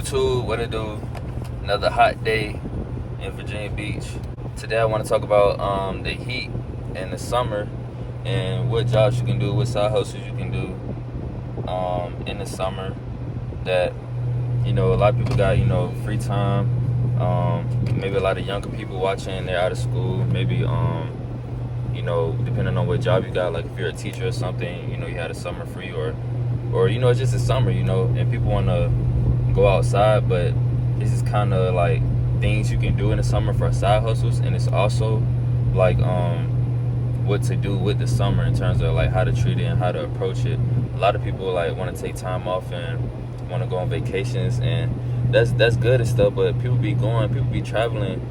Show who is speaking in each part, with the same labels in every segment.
Speaker 1: YouTube, what it do? Another hot day in Virginia Beach. Today I want to talk about the heat and the summer and what jobs you can do, what side hustles you can do in the summer that, a lot of people got, free time. Maybe a lot of younger people watching, they're out of school. Maybe, depending on what job you got, like if you're a teacher or something, you had a summer free or it's just a summer, and people want to go outside, but this is kind of like things you can do in the summer for side hustles, and it's also like what to do with the summer in terms of like how to treat it and how to approach it. A lot of people like want to take time off and want to go on vacations, and that's good and stuff, but people be traveling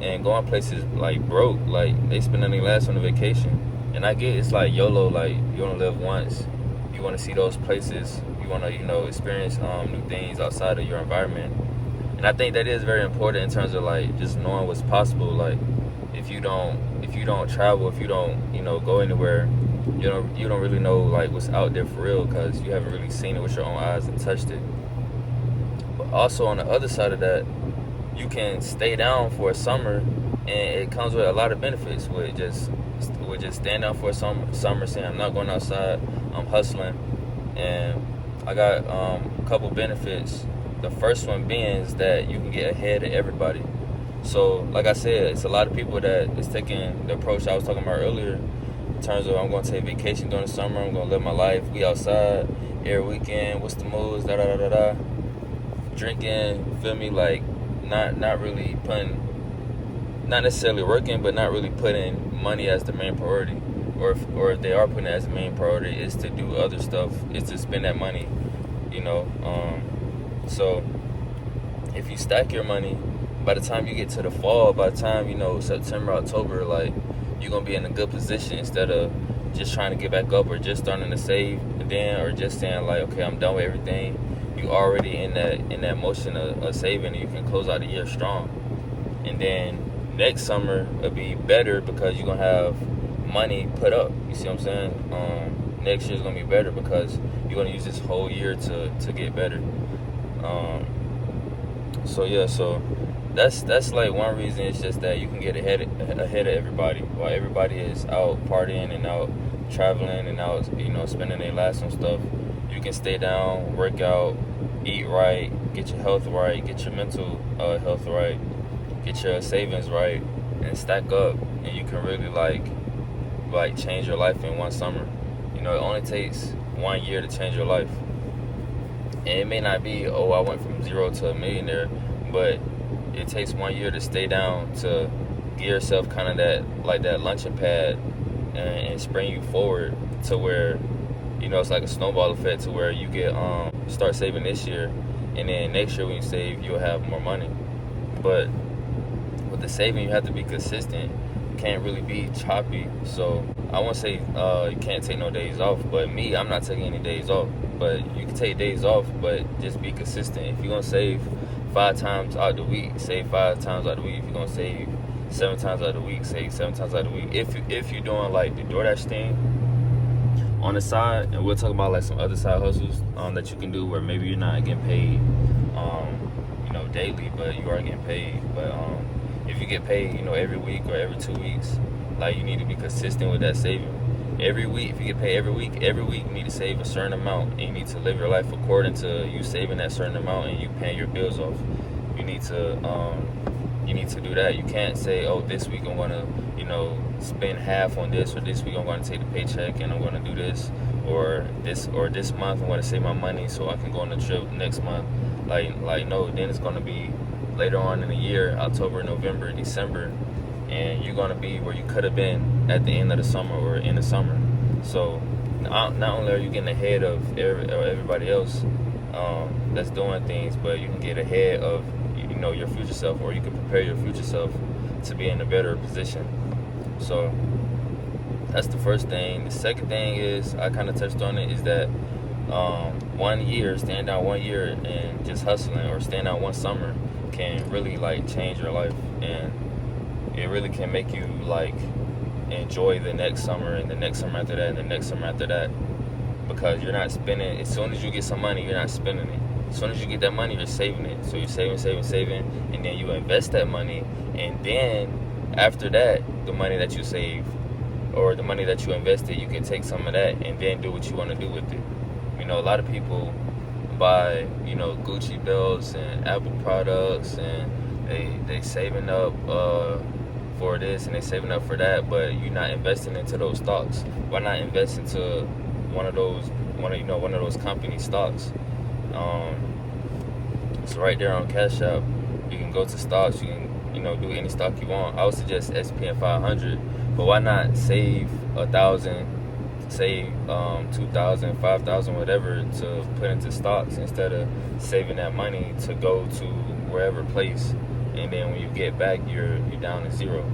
Speaker 1: and going places like broke, like they spending their last on the vacation. And I get it's like YOLO, like you want to live once, you want to see those places, you want to experience new things outside of your environment. And I think that is very important in terms of like just knowing what's possible. Like if you don't travel, if you don't go anywhere, you don't really know like what's out there for real, because you haven't really seen it with your own eyes and touched it. But also on the other side of that, you can stay down for a summer, and it comes with a lot of benefits with just staying down for a summer, saying I'm not going outside, I'm hustling. And I got a couple benefits. The first one being is that you can get ahead of everybody. So like I said, it's a lot of people that is taking the approach I was talking about earlier, in terms of I'm going to take vacation during the summer, I'm going to live my life, we outside every weekend, what's the moves, drinking, feel me, like not really putting, not necessarily working, but not really putting money as the main priority. Or if they are putting it as the main priority, is to do other stuff, is to spend that money, So if you stack your money, by the time you get to the fall, by the time, September, October, like you're going to be in a good position, instead of just trying to get back up or just starting to save then, or just saying like, okay, I'm done with everything. You already in that motion of saving, and you can close out the year strong. And then next summer it'll be better because you're going to have money put up. You see what I'm saying? Next year's gonna be better because you're gonna use this whole year to get better. So that's like one reason. It's just that you can get ahead of everybody, while everybody is out partying and out traveling and out spending their last on stuff. You can stay down, work out, eat right, get your health right, get your mental health right, get your savings right, and stack up, and you can really like change your life in one summer. It only takes 1 year to change your life. And it may not be, I went from zero to a millionaire, but it takes 1 year to stay down, to give yourself kind of that launching pad and spring you forward to where, it's like a snowball effect, to where you get start saving this year, and then next year when you save, you'll have more money. But with the saving, you have to be consistent. Can't really be choppy. So I won't say you can't take no days off, but me, I'm not taking any days off. But you can take days off, but just be consistent. If you're gonna save 5 times out the week, save 5 times out the week. If you're gonna save 7 times out the week, save 7 times out the week. If you're doing like the DoorDash thing on the side, and we'll talk about like some other side hustles that you can do where maybe you're not getting paid daily, but you are getting paid. But if you get paid, every week or every 2 weeks, like you need to be consistent with that saving. Every week, if you get paid every week you need to save a certain amount, and you need to live your life according to you saving that certain amount and you paying your bills off. You need to do that. You can't say, this week I'm gonna, spend half on this, or this week I'm gonna take the paycheck and I'm gonna do this, or this month I'm gonna save my money so I can go on a trip next month. Like no, then it's gonna be later on in the year, October, November, December, and you're going to be where you could have been at the end of the summer or in the summer. So not only are you getting ahead of everybody else that's doing things, but you can get ahead of your future self, or you can prepare your future self to be in a better position. So that's the first thing. The second thing is, I kind of touched on it, is that 1 year, staying down 1 year and just hustling, or staying down one summer, can really like change your life, and it really can make you like enjoy the next summer, and the next summer after that, and the next summer after that, because you're not spending. As soon as you get some money, you're not spending it. As soon as you get that money, you're saving it. So you're saving, and then you invest that money, and then after that, the money that you save or the money that you invested, you can take some of that and then do what you want to do with it. A lot of people buy, Gucci belts and Apple products, and they saving up for this and they saving up for that, but you're not investing into those stocks. Why not invest into one of those company stocks? So right there on Cash App, you can go to stocks. You can do any stock you want. I would suggest SP 500, but why not save 1,000, save 2,000, 5,000, whatever, to put into stocks instead of saving that money to go to wherever place, and then when you get back, you're down to zero,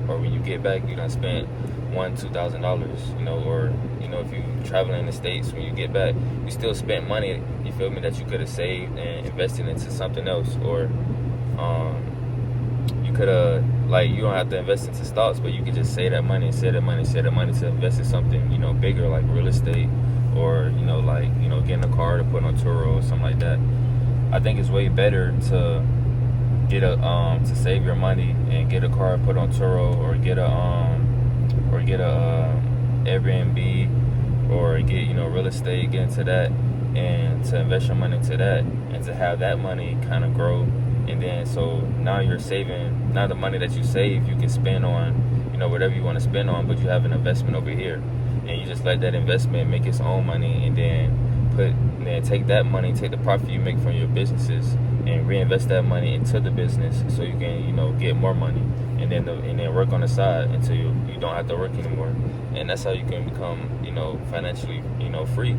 Speaker 1: or when you get back, you done spent $1,000-$2,000, or if you traveling in the States, when you get back, you still spent money, you feel me, that you could have saved and invested into something else, or you could have, you don't have to invest into stocks, but you could just save that money to invest in something, bigger, like real estate, or, getting a car to put on Turo or something like that. I think it's way better to get to save your money and get a car put on Turo, or get a Airbnb, or get real estate, get into that, and to invest your money into that, and to have that money kind of grow. And then so now you're saving. Now the money that you save, you can spend on whatever you want to spend on, but you have an investment over here, and you just let that investment make its own money, and then take that money, take the profit you make from your businesses, and reinvest that money into the business, so you can get more money, and then work on the side until you don't have to work anymore. And that's how you can become financially free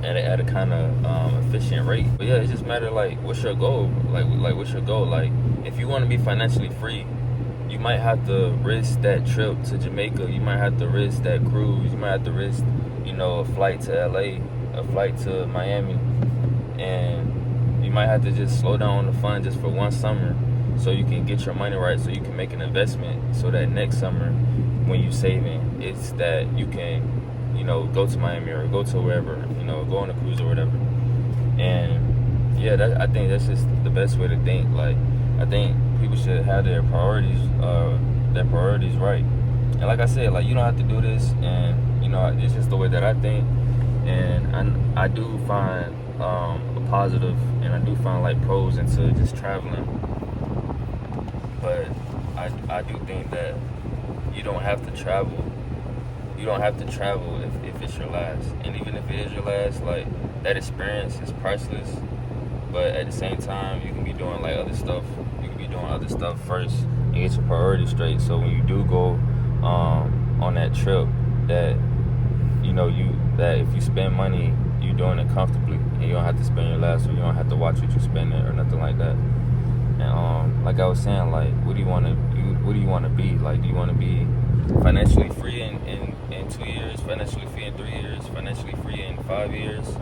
Speaker 1: at a kind of efficient rate. But yeah, it just matter what's your goal, what's your goal. If you want to be financially free, you might have to risk that trip to Jamaica, you might have to risk that cruise, you might have to risk a flight to LA, a flight to Miami, and you might have to just slow down on the fun just for one summer, so you can get your money right, so you can make an investment, so that next summer when you're saving, it's that you can go to Miami or go to wherever, go on a cruise or whatever. And yeah, I think that's just the best way to think. I think people should have their priorities right. And like I said, you don't have to do this, and it's just the way that I think. And I do find a positive, and I do find pros into just traveling. But I do think that you don't have to travel. You don't have to travel if it's your last. And even if it is your last, that experience is priceless. But at the same time, you can be doing other stuff. You can be doing other stuff first and get your priorities straight. So when you do go on that trip, that that if you spend money, you're doing it comfortably, and you don't have to spend your last, or you don't have to watch what you spend it or nothing like that. And like I was saying, what do you want to be? Do you want to be financially free in 2 years, financially free in 3 years, financially free in 5 years?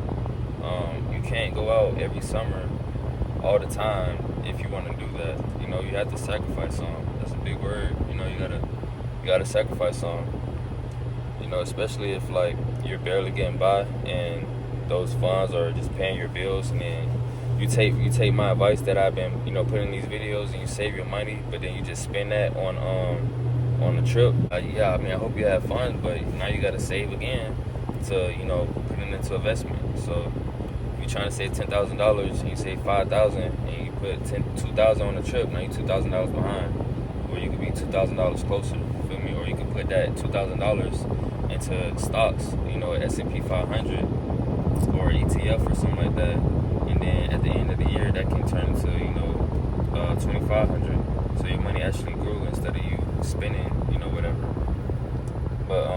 Speaker 1: You can't go out every summer all the time if you want to do that. You have to sacrifice some. That's a big word. You gotta sacrifice some. Especially if you're barely getting by, and those funds are just paying your bills, and then you take my advice that I've been putting in these videos, and you save your money, but then you just spend that on the trip. I hope you have fun, but now you gotta save again to put it into investment. So if you're trying to save $10,000 and you save $5,000, and you put $2,000 on the trip, now you're $2,000 behind, or you could be $2,000 closer. You feel me? Or you could put that $2,000 into stocks, S&P 500 or ETF or something like that, and then at the end of the year, that can turn into 2,500. So your money actually grew instead of you spending, whatever. But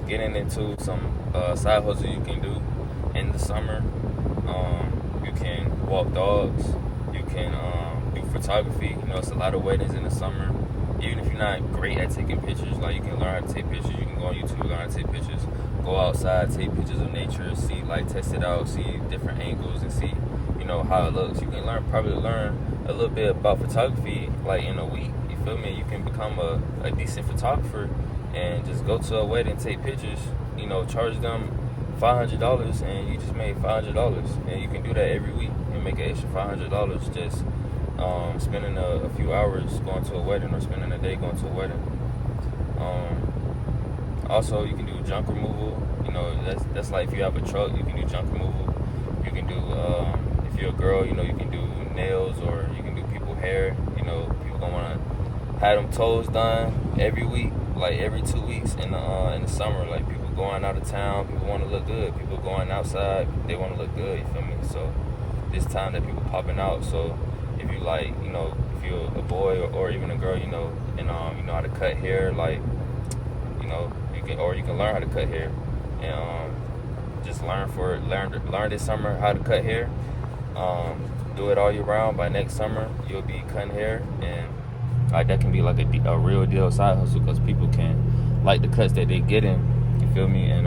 Speaker 1: getting into some side hustle you can do in the summer. You can walk dogs. You can do photography. It's a lot of weddings in the summer. Even if you're not great at taking pictures, you can learn how to take pictures. You can go on YouTube, learn how to take pictures. Go outside, take pictures of nature, see, test it out, see different angles, and see, how it looks. You can probably learn a little bit about photography, in a week. You feel me? You can become a decent photographer and just go to a wedding, take pictures. Charge them $500 and you just made $500, and you can do that every week and make an extra $500 just spending a few hours going to a wedding or spending a day going to a wedding. Also, you can do junk removal. You know, that's like if you have a truck, you can do junk removal. You can do if you're a girl, you know, you can do nails, or you can do people hair. You know, people gonna wanna have them toes done every week, like every 2 weeks in the summer. Like people going out of town, people want to look good. People going outside, they want to look good. You feel me? So this time that people popping out. So if you like, you know, if you're a boy or even a girl, you know, and you know how to cut hair, like, you know, you can learn how to cut hair, and just learn this summer how to cut hair. Do it all year round. By next summer, you'll be cutting hair, and that can be like a real deal side hustle, because people can like the cuts that they get in. You feel me? And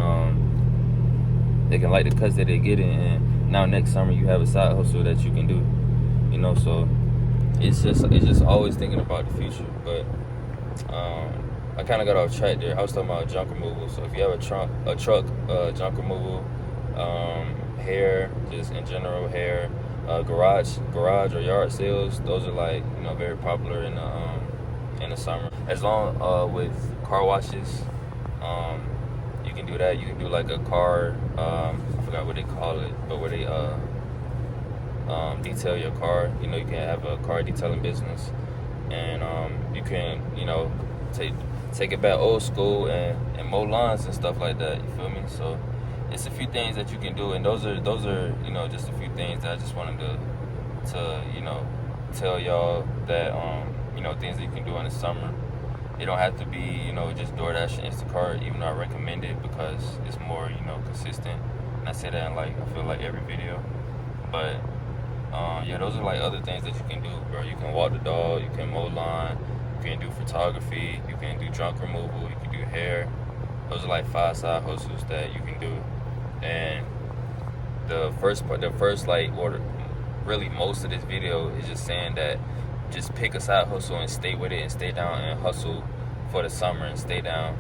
Speaker 1: they can like the cuts that they get in, and now next summer you have a side hustle that you can do. You know, so it's just always thinking about the future. But I kind of got off track there. I was talking about junk removal. So if you have a truck, junk removal, hair, just in general hair, garage or yard sales, those are like, you know, very popular in the summer. As long with car washes, you can do that. You can do like a car, I forgot what they call it, but where they detail your car. You know, you can have a car detailing business, and you can, you know, take it back old school and mow lawns and stuff like that. You feel me? So it's a few things that you can do, and those are you know, just a few things that I just wanted to you know, tell y'all that you know, things that you can do in the summer. It don't have to be, you know, just DoorDash and Instacart, even though I recommend it because it's more, you know, consistent. And I say that in, like, I feel like every video. But yeah, those are like other things that you can do, bro. You can walk the dog, you can mow lawn, you can do photography, you can do junk removal, you can do hair. Those are like 5 side hustles that you can do. And the first like order, really most of this video is just saying that just pick a side hustle and stay with it and stay down and hustle for the summer and stay down.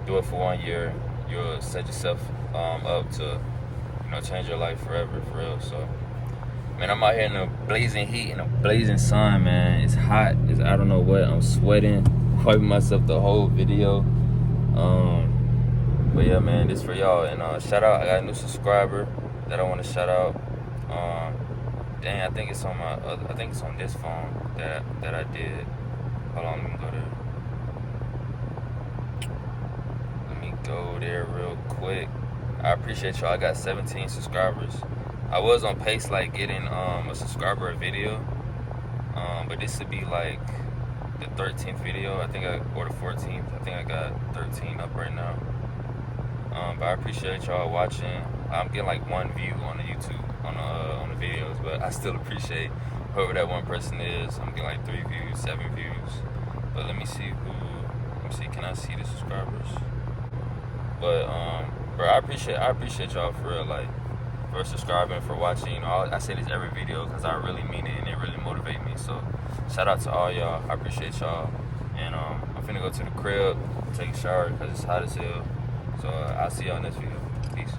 Speaker 1: Do it for 1 year. You'll set yourself up to, you know, change your life forever, for real. So, man, I'm out here in the blazing heat and the blazing sun, man. It's hot. I don't know what. I'm sweating, wiping myself the whole video. But yeah, man, this for y'all. And shout out, I got a new subscriber that I want to shout out. Dang, I think it's on I think it's on this phone that I did. Hold on, let me go there real quick. I appreciate y'all. I got 17 subscribers. I was on pace like getting a subscriber a video, but this would be like the 13th video, or the 14th. I think I got 13 up right now. But I appreciate y'all watching. I'm getting like 1 view on the YouTube on the videos, but I still appreciate whoever that one person is. I'm getting like 3 views, 7 views. But let me see. Can I see the subscribers? But bro, I appreciate y'all for real, like, for subscribing, for watching. You know, I say this every video because I really mean it and it really motivates me. So shout out to all y'all. I appreciate y'all. And I'm finna go to the crib, take a shower because it's hot as hell. So I'll see y'all next video. Peace.